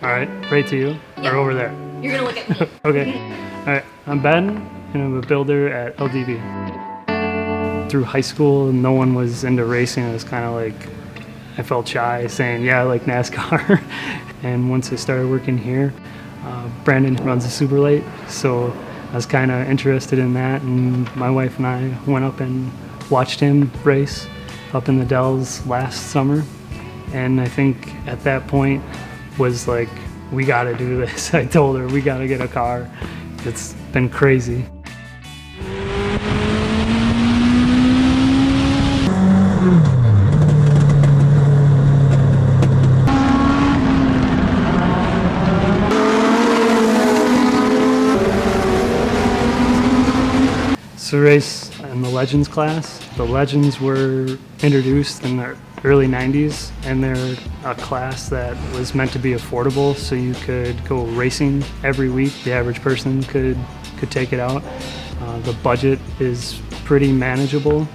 All right, right to you, Yep. or over there? You're gonna look at me. Okay. All right, I'm Ben, and I'm a builder at LDB. Through high school, no one was into racing. It was kind of like, I felt shy saying, yeah, I like NASCAR. And once I started working here, Brandon runs a super late, so I was kind of interested in that, and my wife and I went up and watched him race up in the Dells last summer. And I think at that point was like, we gotta do this. I told her, we gotta get a car. It's been crazy. So race in the Legends class. The Legends were introduced in the early 90s, and they're a class that was meant to be affordable, so you could go racing every week. The average person could take it out. The budget is pretty manageable.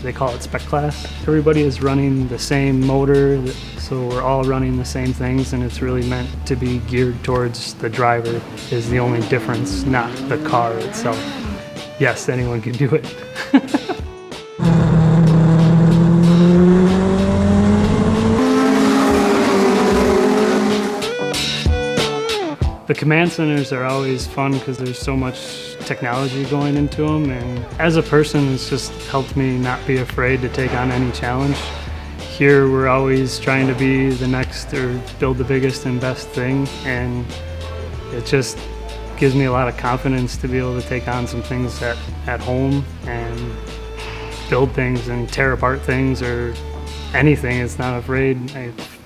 They call it spec class. Everybody is running the same motor, so we're all running the same things, and it's really meant to be geared towards the driver is the only difference, not the car itself. Yes, anyone can do it. The command centers are always fun because there's so much technology going into them, and as a person it's just helped me not be afraid to take on any challenge. Here we're always trying to be the next or build the biggest and best thing, and it just gives me a lot of confidence to be able to take on some things at home and build things and tear apart things or anything. It's not afraid.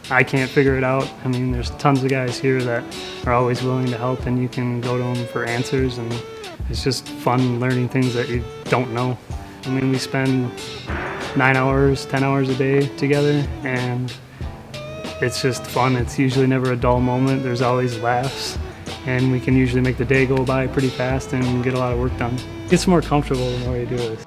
I can't figure it out. I mean, there's tons of guys here that are always willing to help, and you can go to them for answers, and it's just fun learning things that you don't know. I mean, we spend 9 hours, 10 hours a day together, and it's just fun. It's usually never a dull moment. There's always laughs, and we can usually make the day go by pretty fast and get a lot of work done. It's more comfortable the more you do this.